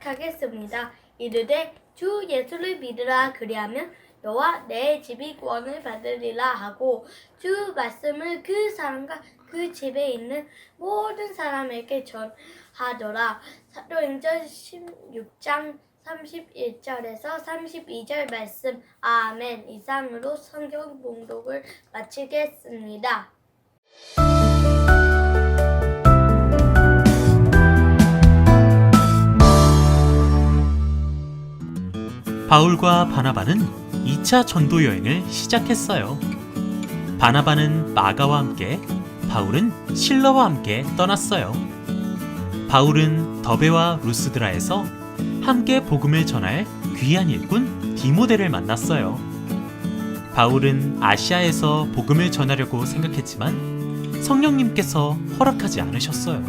시작하겠습니다. 이르되 주 예수를 믿으라 그리하면 너와 내 집이 구원을 받으리라 하고 주 말씀을 그 사람과 그 집에 있는 모든 사람에게 전하더라. 사도행전 16장 31절에서 32절 말씀. 아멘. 이상으로 성경 봉독을 마치겠습니다. 바울과 바나바는 2차 전도 여행을 시작했어요. 바나바는 마가와 함께, 바울은 실러와 함께 떠났어요. 바울은 더베와 루스드라에서 함께 복음을 전할 귀한 일꾼 디모데를 만났어요. 바울은 아시아에서 복음을 전하려고 생각했지만 성령님께서 허락하지 않으셨어요.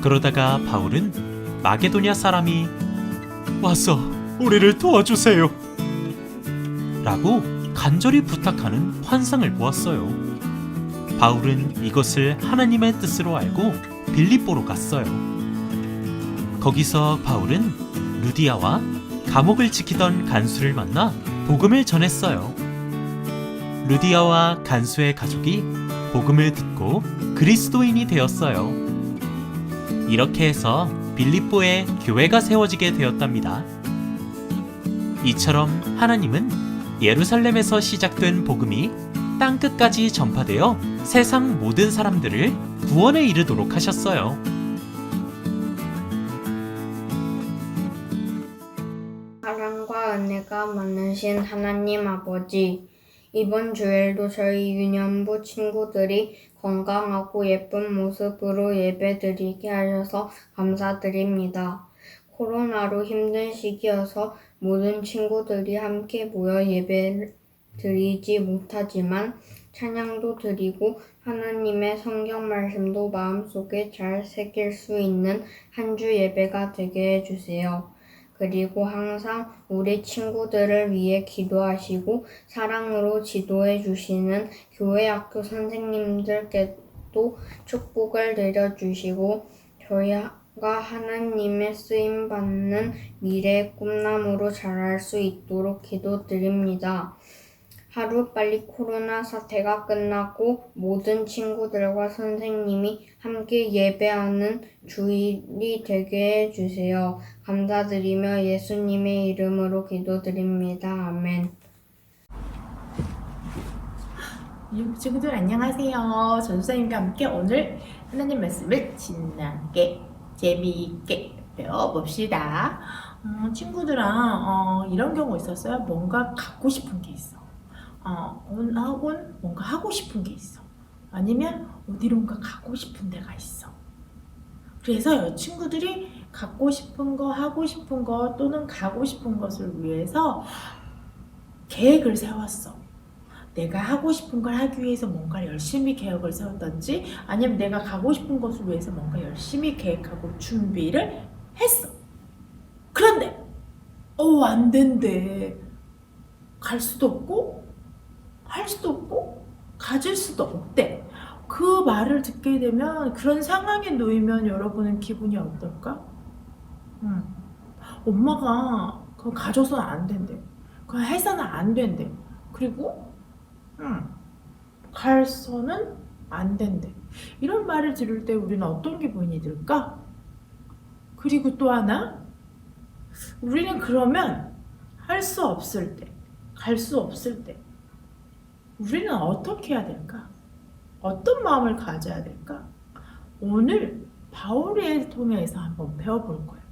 그러다가 바울은 마게도냐 사람이 와서 우리를 도와주세요 라고 간절히 부탁하는 환상을 보았어요. 바울은 이것을 하나님의 뜻으로 알고 빌립보로 갔어요. 거기서 바울은 루디아와 감옥을 지키던 간수를 만나 복음을 전했어요. 루디아와 간수의 가족이 복음을 듣고 그리스도인이 되었어요. 이렇게 해서 빌립보에 교회가 세워지게 되었답니다. 이처럼 하나님은 예루살렘에서 시작된 복음이 땅끝까지 전파되어 세상 모든 사람들을 구원에 이르도록 하셨어요. 사랑과 은혜가 많으신 하나님 아버지, 이번 주일도 저희 유년부 친구들이 건강하고 예쁜 모습으로 예배드리게 하셔서 감사드립니다. 코로나로 힘든 시기여서 모든 친구들이 함께 모여 예배를 드리지 못하지만 찬양도 드리고 하나님의 성경 말씀도 마음속에 잘 새길 수 있는 한 주 예배가 되게 해주세요. 그리고 항상 우리 친구들을 위해 기도하시고 사랑으로 지도해 주시는 교회 학교 선생님들께도 축복을 내려주시고 저희가 하나님의 쓰임받는 미래의 꿈나무로 자랄 수 있도록 기도드립니다. 하루빨리 코로나 사태가 끝나고 모든 친구들과 선생님이 함께 예배하는 주일이 되게 해주세요. 감사드리며 예수님의 이름으로 기도드립니다. 아멘. 친구들 안녕하세요. 전도사님과 함께 오늘 하나님 말씀을 신나게 재미있게 배워봅시다. 친구들아, 이런 경우 있었어요. 뭔가 갖고 싶은 게 있어. 학원 뭔가 하고 싶은 게 있어. 아니면 어디론가 가고 싶은 데가 있어. 그래서 친구들이 갖고 싶은 거, 하고 싶은 거 또는 가고 싶은 것을 위해서 계획을 세웠어. 내가 하고 싶은 걸 하기 위해서 뭔가 열심히 계획을 세웠던지 아니면 내가 가고 싶은 것을 위해서 뭔가 열심히 계획하고 준비를 했어. 그런데 안 된대. 갈 수도 없고 할 수도 없고 가질 수도 없대. 그 말을 듣게 되면 그런 상황에 놓이면 여러분은 기분이 어떨까? 엄마가 그거 가져서는 안 된대. 그거 해서는 안 된대. 그리고 가서는 안 된대. 이런 말을 들을 때 우리는 어떤 기분이 들까? 그리고 또 하나, 우리는 그러면 할 수 없을 때, 갈 수 없을 때 우리는 어떻게 해야 될까? 어떤 마음을 가져야 될까? 오늘 바울을 통해서 한번 배워볼 거예요.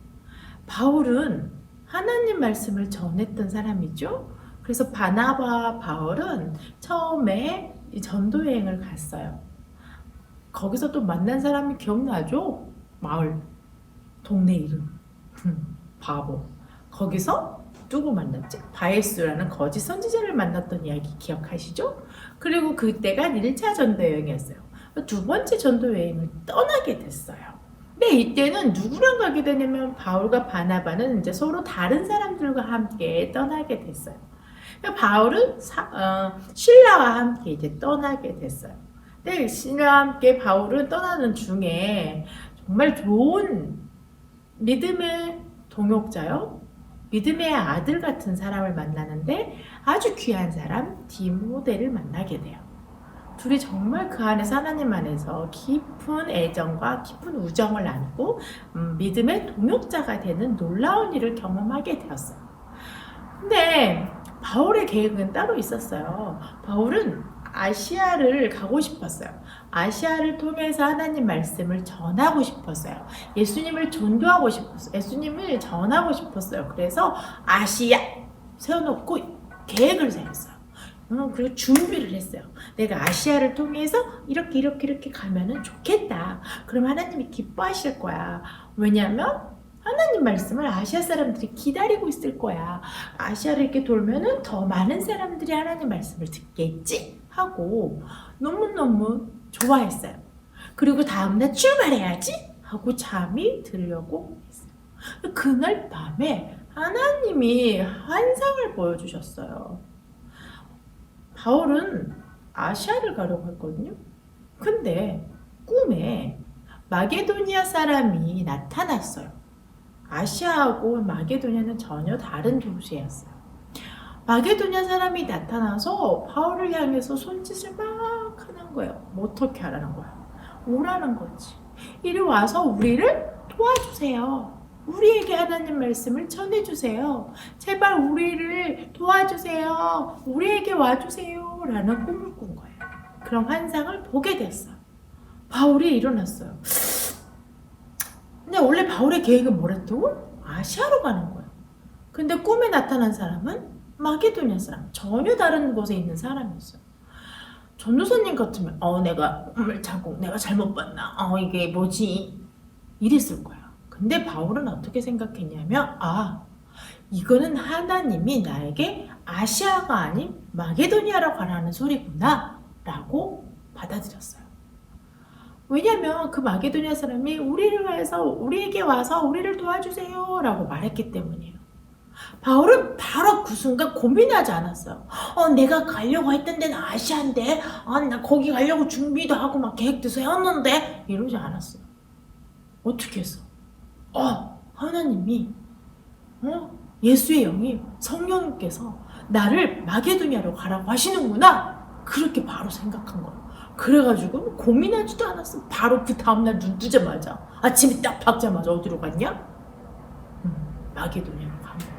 바울은 하나님 말씀을 전했던 사람이죠. 그래서 바나바와 바울은 처음에 이 전도 여행을 갔어요. 거기서 또 만난 사람이 기억나죠? 마을, 동네 이름, 바보. 거기서 누구 만났지? 바에스라는 거짓 선지자를 만났던 이야기 기억하시죠? 그리고 그때가 1차 전도 여행이었어요. 두 번째 전도 여행을 떠나게 됐어요. 근데 이때는 누구랑 가게 되냐면 바울과 바나바는 이제 서로 다른 사람들과 함께 떠나게 됐어요. 바울은 실라와 함께 이제 떠나게 됐어요. 근데 실라와 함께 바울은 떠나는 중에 정말 좋은 믿음의 동역자요. 믿음의 아들 같은 사람을 만나는데 아주 귀한 사람 디모데를 만나게 돼요. 둘이 정말 그 안에서 하나님 안에서 깊은 애정과 깊은 우정을 나누고 믿음의 동역자가 되는 놀라운 일을 경험하게 되었어요. 근데 바울의 계획은 따로 있었어요. 바울은 아시아를 가고 싶었어요. 아시아를 통해서 하나님 말씀을 전하고 싶었어요. 예수님을 전도하고 싶었어요. 예수님을 전하고 싶었어요. 그래서 아시아 세워놓고 계획을 세웠어요. 그리고 준비를 했어요. 내가 아시아를 통해서 이렇게 가면은 좋겠다. 그럼 하나님이 기뻐하실 거야. 왜냐하면 하나님 말씀을 아시아 사람들이 기다리고 있을 거야. 아시아를 이렇게 돌면은 더 많은 사람들이 하나님 말씀을 듣겠지 하고 너무너무 좋아했어요. 그리고 다음날 출발해야지 하고 잠이 들려고 했어요. 그날 밤에 하나님이 환상을 보여주셨어요. 바울은 아시아를 가려고 했거든요. 근데 꿈에 마게도니아 사람이 나타났어요. 아시아하고 마게도니아는 전혀 다른 도시였어요. 마게도니아 사람이 나타나서 바울을 향해서 손짓을 막 하는 거예요. 뭐 어떻게 하라는 거야? 오라는 거지. 이리 와서 우리를 도와주세요. 우리에게 하나님 말씀을 전해주세요. 제발 우리를 도와주세요. 우리에게 와주세요. 라는 꿈을 꾼 거예요. 그런 환상을 보게 됐어요. 바울이 일어났어요. 근데 원래 바울의 계획은 뭐랬다고? 아시아로 가는 거예요. 근데 꿈에 나타난 사람은 마게도니아 사람, 전혀 다른 곳에 있는 사람이었어요. 전도사님 같으면 내가 꿈을 자고 내가 잘못 봤나? 이게 뭐지? 이랬을 거야. 근데 바울은 어떻게 생각했냐면 이거는 하나님이 나에게 아시아가 아닌 마게도니아로 가라는 소리구나 라고 받아들였어요. 왜냐면 그 마게도니아 사람이 우리에게 와서 우리를 도와주세요 라고 말했기 때문이에요. 바울은 바로 그 순간 고민하지 않았어요. 내가 가려고 했던 데는 아시아인데 나 거기 가려고 준비도 하고 막 계획도 세웠는데 이러지 않았어요. 어떻게 했어? 하나님이 예수의 영이 성령님께서 나를 마게도니아로 가라고 하시는구나. 그렇게 바로 생각한 거예요. 그래가지고 고민하지도 않았어. 바로 그 다음날 눈 뜨자마자 아침에 딱 박자마자 어디로 갔냐? 마게도니아로 간 거예요.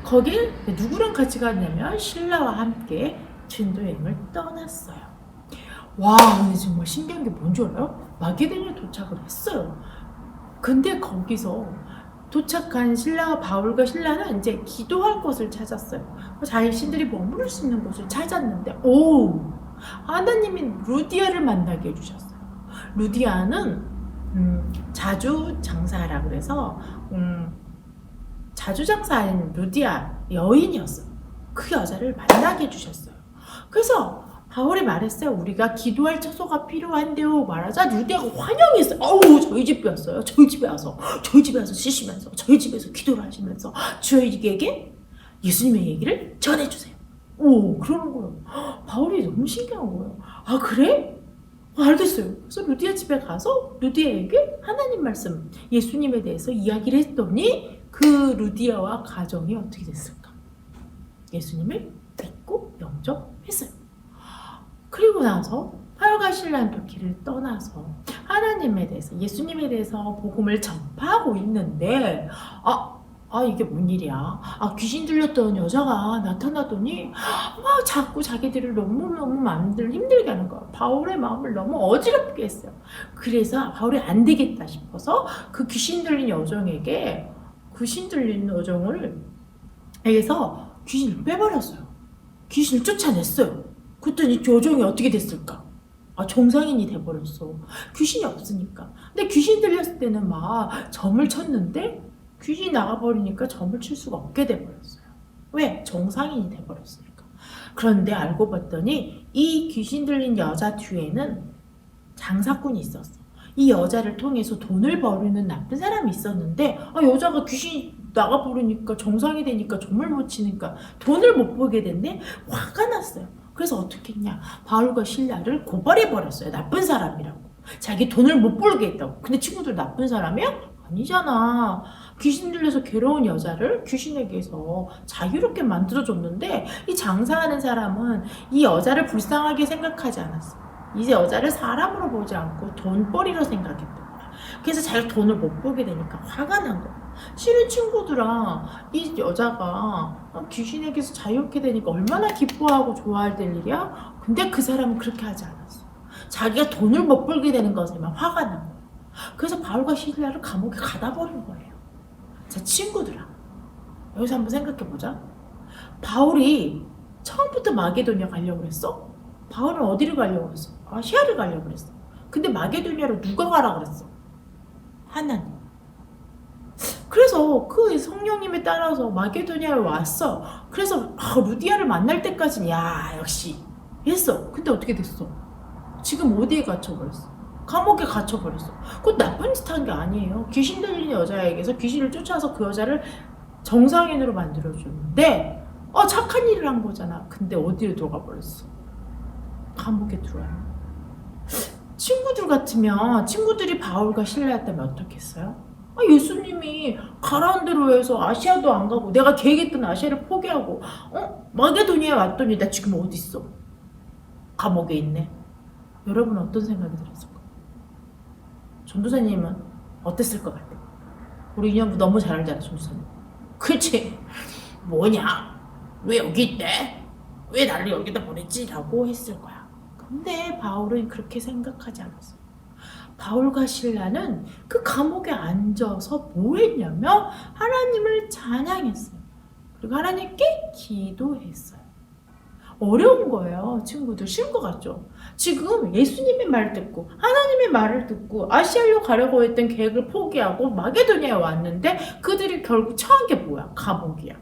거길 누구랑 같이 갔냐면 신라와 함께 전도여행을 떠났어요. 와, 근데 정말 신기한 게 뭔지 알아요? 마게도니아에 도착을 했어요. 근데 거기서 도착한 신라와 바울과 신라는 이제 기도할 곳을 찾았어요. 자신들이 머무를 수 있는 곳을 찾았는데 하나님이 루디아를 만나게 해주셨어요. 루디아는 자주장사라 그래서 자주장사인 루디아 여인이었어요. 그 여자를 만나게 해주셨어요. 그래서 바울이 말했어요. 우리가 기도할 처소가 필요한데요. 말하자 루디아가 환영했어요. 저희 집에 왔어요. 저희 집에 와서 쉬시면서 저희 집에서 기도를 하시면서 저희에게 예수님의 얘기를 전해주세요. 그러는 거예요. 바울이 너무 신기한 거예요. 그래? 알겠어요. 그래서 루디아 집에 가서 루디아에게 하나님 말씀, 예수님에 대해서 이야기를 했더니 그 루디아와 가정이 어떻게 됐을까? 예수님을 믿고 영접했어요. 그리고 나서 바울과 신라는 또 길을 떠나서 하나님에 대해서, 예수님에 대해서 복음을 전파하고 있는데 이게 뭔 일이야? 귀신 들렸던 여자가 나타나더니 자꾸 자기들을 너무너무 마음들 힘들게 하는 거야. 바울의 마음을 너무 어지럽게 했어요. 그래서 바울이 안 되겠다 싶어서 그 귀신 들린 여정을 해서 귀신을 빼버렸어요. 귀신을 쫓아냈어요. 그랬더니 여정이 어떻게 됐을까? 정상인이 돼버렸어. 귀신이 없으니까. 근데 귀신 들렸을 때는 막 점을 쳤는데 귀신이 나가버리니까 점을 칠 수가 없게 돼버렸어요. 왜? 정상인이 돼버렸으니까. 그런데 알고 봤더니 이 귀신 들린 여자 뒤에는 장사꾼이 있었어. 이 여자를 통해서 돈을 벌이는 나쁜 사람이 있었는데 여자가 귀신이 나가버리니까 정상이 되니까 점을 못 치니까 돈을 못 벌게 됐네. 화가 났어요. 그래서 어떻게 했냐? 바울과 신라를 고발해버렸어요. 나쁜 사람이라고. 자기 돈을 못 벌게 했다고. 근데 친구들 나쁜 사람이야? 아니잖아. 귀신 들려서 괴로운 여자를 귀신에게서 자유롭게 만들어줬는데 이 장사하는 사람은 이 여자를 불쌍하게 생각하지 않았어. 이제 여자를 사람으로 보지 않고 돈벌이로 생각했던 거야. 그래서 자기가 돈을 못 벌게 되니까 화가 난 거야. 실은 친구들아, 이 여자가 귀신에게서 자유롭게 되니까 얼마나 기뻐하고 좋아할 될 일이야? 근데 그 사람은 그렇게 하지 않았어. 자기가 돈을 못 벌게 되는 것에만 화가 난 거야. 그래서 바울과 실라를 감옥에 가다 버린 거예요. 자, 친구들아, 여기서 한번 생각해보자. 바울이 처음부터 마게도냐 가려고 그랬어? 바울은 어디를 가려고 그랬어? 아시아를 가려고 그랬어. 근데 마게도냐로 누가 가라 그랬어? 하나님. 그래서 그 성령님에 따라서 마게도냐에 왔어. 그래서 루디아를 만날 때까지는 야 역시 했어. 근데 어떻게 됐어? 지금 어디에 갇혀버렸어? 감옥에 갇혀버렸어. 그건 나쁜 짓 한 게 아니에요. 귀신 들린 여자에게서 귀신을 쫓아서 그 여자를 정상인으로 만들어줬는데 착한 일을 한 거잖아. 근데 어디로 들어가 버렸어? 감옥에 들어와요. 친구들 같으면 친구들이 바울과 실라였다면 어떻겠어요? 예수님이 가라는 대로 해서 아시아도 안 가고 내가 계획했던 아시아를 포기하고 마게도니아에 왔더니 나 지금 어디 있어? 감옥에 있네. 여러분 어떤 생각이 들었을까? 전도사님은 어땠을 것 같아? 우리 유년부 너무 잘 알잖아, 전도사님. 그치? 뭐냐? 왜 여기 있대? 왜 나를 여기다 보냈지? 라고 했을 거야. 근데 바울은 그렇게 생각하지 않았어. 바울과 실라는 그 감옥에 앉아서 뭐 했냐면 하나님을 찬양했어요. 그리고 하나님께 기도했어요. 어려운 거예요, 친구들. 쉬운 것 같죠? 지금 예수님의 말 듣고 하나님의 말을 듣고 아시아로 가려고 했던 계획을 포기하고 마게도니아에 왔는데 그들이 결국 처한 게 뭐야? 감옥이야.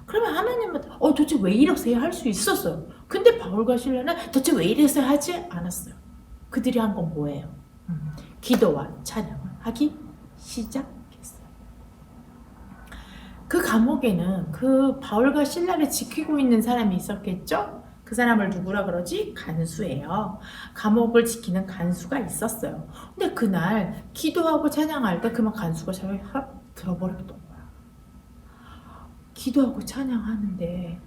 그러면 하나님은 도대체 왜 이러세요? 할 수 있었어요. 근데 바울과 실라는 도대체 왜 이러세요? 하지 않았어요. 그들이 한 건 뭐예요? 기도와 찬양을 하기 시작했어요. 그 감옥에는 그 바울과 실라를 지키고 있는 사람이 있었겠죠? 그 사람을 누구라 그러지? 간수예요. 감옥을 지키는 간수가 있었어요. 근데 그날 기도하고 찬양할 때 그만 간수가 자기 확 들어버렸던 거야. 기도하고 찬양하는데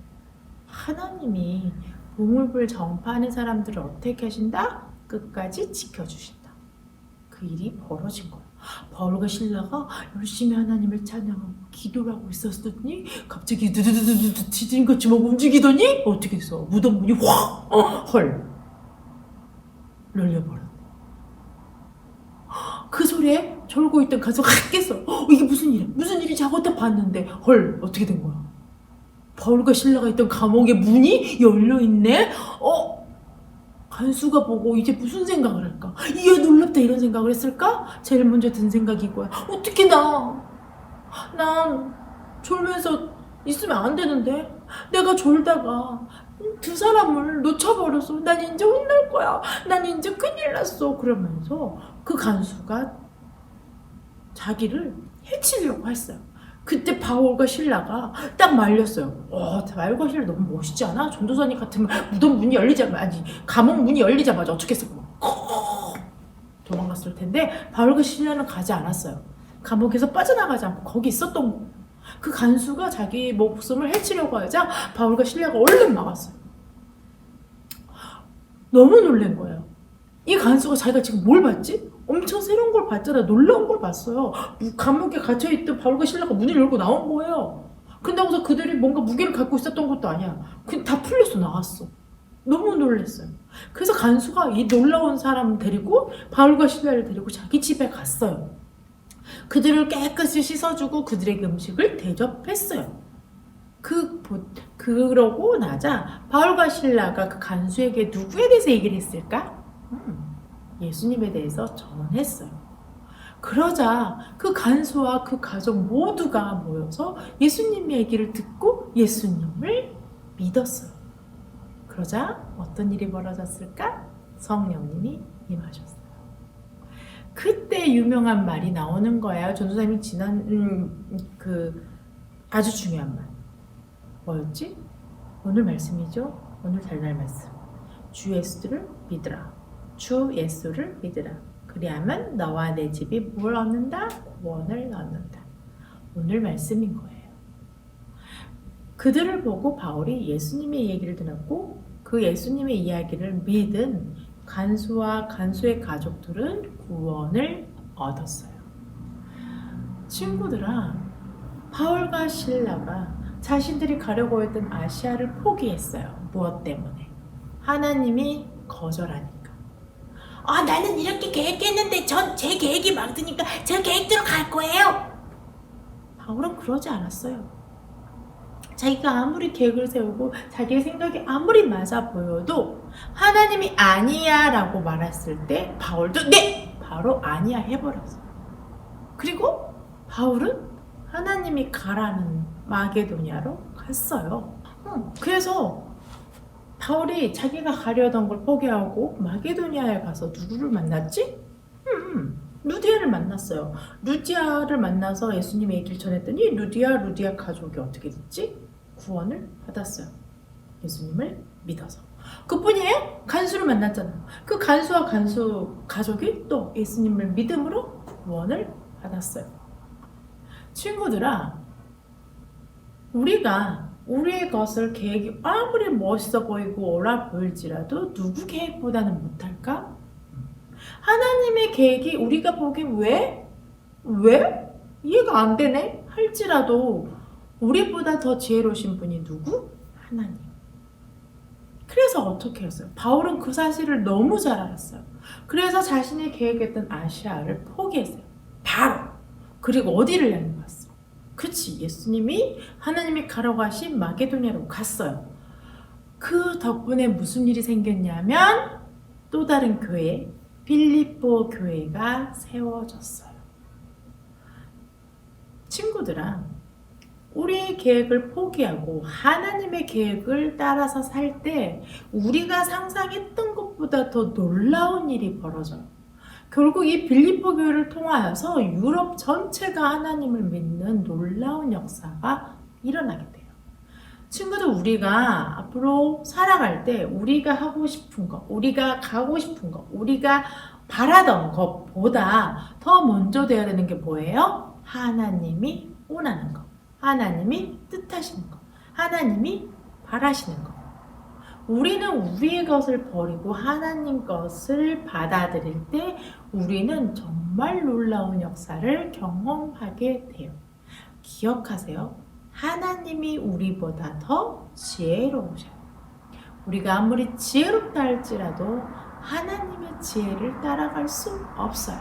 하나님이 복음을 전파하는 사람들을 어떻게 하신다? 끝까지 지켜주신다. 그 일이 벌어진 거야. 바울과 실라가 열심히 하나님을 찬양하고 기도를 하고 있었더니 갑자기 두두두두두 지진같이 막 움직이더니 어떻게 했어? 무덤 문이 확 열려버렸네. 그 소리에 졸고 있던 가수가 깼어. 이게 무슨 일이야? 무슨 일인지 하고 딱 봤는데 어떻게 된 거야? 바울과 실라가 있던 감옥의 문이 열려있네? 간수가 보고 이제 무슨 생각을 할까? 이야 놀랍다 이런 생각을 했을까? 제일 먼저 든 생각이 이거야. 어떻게 난 졸면서 있으면 안 되는데 내가 졸다가 두 사람을 놓쳐버려서 난 이제 혼날 거야. 난 이제 큰일 났어. 그러면서 그 간수가 자기를 해치려고 했어요. 그때 바울과 실라가 딱 말렸어요. 바울과 실라 너무 멋있지 않아? 전도사님 같으면 무덤 문이 열리자마자 감옥 문이 열리자마자 어떻게 했어? 도망갔을 텐데 바울과 실라는 가지 않았어요. 감옥에서 빠져나가지 않고 거기 있었던 거예요. 그 간수가 자기 목숨을 해치려고 하자 바울과 실라가 얼른 막았어요. 너무 놀란 거예요. 이 간수가 자기가 지금 뭘 봤지? 엄청 새로운 걸 봤잖아. 놀라운 걸 봤어요. 감옥에 갇혀있던 바울과 실라가 문을 열고 나온 거예요. 그런다고서 그들이 뭔가 무게를 갖고 있었던 것도 아니야. 다 풀려서 나왔어. 너무 놀랐어요. 그래서 간수가 이 놀라운 사람 데리고 바울과 실라를 데리고 자기 집에 갔어요. 그들을 깨끗이 씻어주고 그들에게 음식을 대접했어요. 그러고 나자 바울과 실라가 그 간수에게 누구에 대해서 얘기를 했을까? 예수님에 대해서 전했어요. 그러자 그 간수와 그 가족 모두가 모여서 예수님 얘기를 듣고 예수님을 믿었어요. 그러자 어떤 일이 벌어졌을까? 성령님이 임하셨어요. 그때 유명한 말이 나오는 거예요. 전도사님이 아주 중요한 말. 뭐였지? 오늘 말씀이죠. 오늘 달날 말씀. 주 예수를 믿으라. 주 예수를 믿으라. 그리하면 너와 내 집이 뭘 얻는다? 구원을 얻는다. 오늘 말씀인 거예요. 그들을 보고 바울이 예수님의 얘기를 들었고 그 예수님의 이야기를 믿은 간수와 간수의 가족들은 구원을 얻었어요. 친구들아, 바울과 실라가 자신들이 가려고 했던 아시아를 포기했어요. 무엇 때문에? 하나님이 거절하니까. 나는 이렇게 계획했는데 전 제 계획이 망드니까 제 계획대로 갈 거예요. 바울은 그러지 않았어요. 자기가 아무리 계획을 세우고 자기의 생각이 아무리 맞아 보여도 하나님이 아니야 라고 말했을 때 바울도 네! 바로 아니야 해버렸어요. 그리고 바울은 하나님이 가라는 마게도냐로 갔어요. 그래서 바울이 자기가 가려던 걸 포기하고 마게도냐에 가서 누구를 만났지? 루디아를 만났어요. 루디아를 만나서 예수님의 얘기를 전했더니 루디아 가족이 어떻게 됐지? 구원을 받았어요. 예수님을 믿어서. 그뿐이에요? 간수를 만났잖아요. 그 간수와 간수 가족이 또 예수님을 믿음으로 구원을 받았어요. 친구들아, 우리가 우리의 것을 계획이 아무리 멋있어 보이고 옳아 보일지라도 누구 계획보다는 못할까? 하나님의 계획이 우리가 보기엔 왜? 이해가 안 되네? 할지라도 우리보다 더 지혜로우신 분이 누구? 하나님. 그래서 어떻게 했어요? 바울은 그 사실을 너무 잘 알았어요. 그래서 자신이 계획했던 아시아를 포기했어요. 바로. 그리고 어디를 향해 갔어? 그치, 예수님이 하나님이 가라고 하신 마게도냐로 갔어요. 그 덕분에 무슨 일이 생겼냐면 또 다른 교회, 빌립보 교회가 세워졌어요. 친구들아, 우리의 계획을 포기하고 하나님의 계획을 따라서 살 때 우리가 상상했던 것보다 더 놀라운 일이 벌어져요. 결국 이 빌립보 교회를 통하여서 유럽 전체가 하나님을 믿는 놀라운 역사가 일어나게 돼요. 친구들, 우리가 앞으로 살아갈 때 우리가 하고 싶은 것, 우리가 가고 싶은 것, 우리가 바라던 것보다 더 먼저 되어야 되는 게 뭐예요? 하나님이 원하는 것, 하나님이 뜻하시는 것, 하나님이 바라시는 것. 우리는 우리의 것을 버리고 하나님 것을 받아들일 때 우리는 정말 놀라운 역사를 경험하게 돼요. 기억하세요. 하나님이 우리보다 더 지혜로우셔요. 우리가 아무리 지혜롭다 할지라도 하나님의 지혜를 따라갈 수 없어요.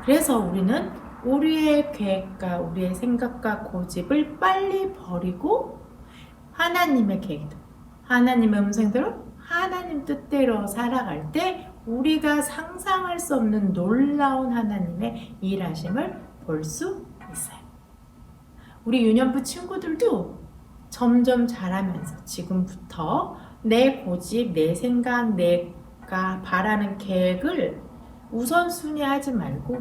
그래서 우리는 우리의 계획과 우리의 생각과 고집을 빨리 버리고 하나님의 계획대로, 하나님의 음성대로, 하나님 뜻대로 살아갈 때 우리가 상상할 수 없는 놀라운 하나님의 일하심을 볼 수 있어요. 우리 유년부 친구들도 점점 자라면서 지금부터 내 고집, 내 생각, 내가 바라는 계획을 우선순위하지 말고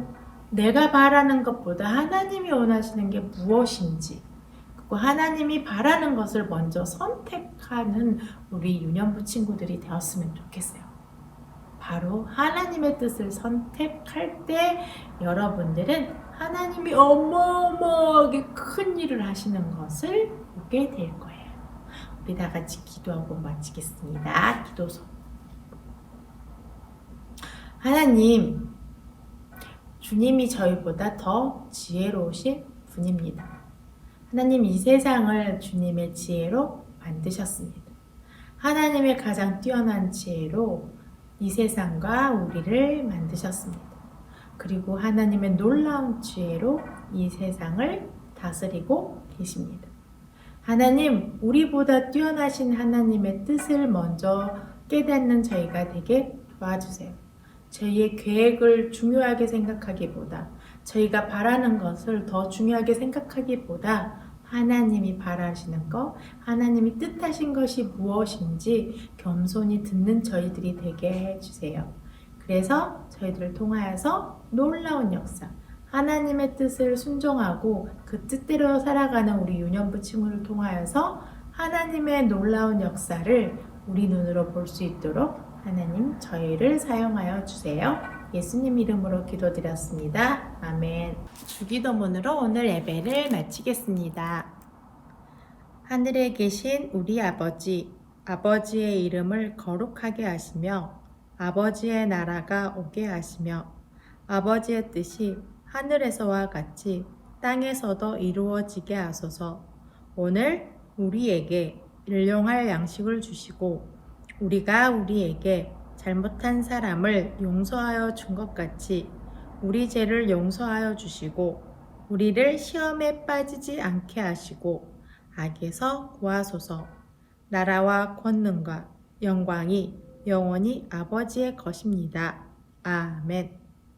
내가 바라는 것보다 하나님이 원하시는 게 무엇인지, 그리고 하나님이 바라는 것을 먼저 선택하는 우리 유년부 친구들이 되었으면 좋겠어요. 바로 하나님의 뜻을 선택할 때 여러분들은 하나님이 어마어마하게 큰 일을 하시는 것을 보게 될 거예요. 우리 다 같이 기도하고 마치겠습니다. 기도서. 하나님, 주님이 저희보다 더 지혜로우신 분입니다. 하나님, 이 세상을 주님의 지혜로 만드셨습니다. 하나님의 가장 뛰어난 지혜로 이 세상과 우리를 만드셨습니다. 그리고 하나님의 놀라운 지혜로 이 세상을 다스리고 계십니다. 하나님, 우리보다 뛰어나신 하나님의 뜻을 먼저 깨닫는 저희가 되게 도와주세요. 저희의 계획을 중요하게 생각하기보다, 저희가 바라는 것을 더 중요하게 생각하기보다 하나님이 바라시는 것, 하나님이 뜻하신 것이 무엇인지 겸손히 듣는 저희들이 되게 해주세요. 그래서 저희들을 통하여서 놀라운 역사, 하나님의 뜻을 순종하고 그 뜻대로 살아가는 우리 유년부 친구를 통하여서 하나님의 놀라운 역사를 우리 눈으로 볼 수 있도록 하나님 저희를 사용하여 주세요. 예수님 이름으로 기도드렸습니다. 아멘. 주기도문으로 오늘 예배를 마치겠습니다. 하늘에 계신 우리 아버지, 아버지의 이름을 거룩하게 하시며 아버지의 나라가 오게 하시며 아버지의 뜻이 하늘에서와 같이 땅에서도 이루어지게 하소서. 오늘 우리에게 일용할 양식을 주시고 우리가 우리에게 잘못한 사람을 용서하여 준 것 같이 우리 죄를 용서하여 주시고 우리를 시험에 빠지지 않게 하시고 악에서 구하소서. 나라와 권능과 영광이 영원히 아버지의 것입니다. 아멘.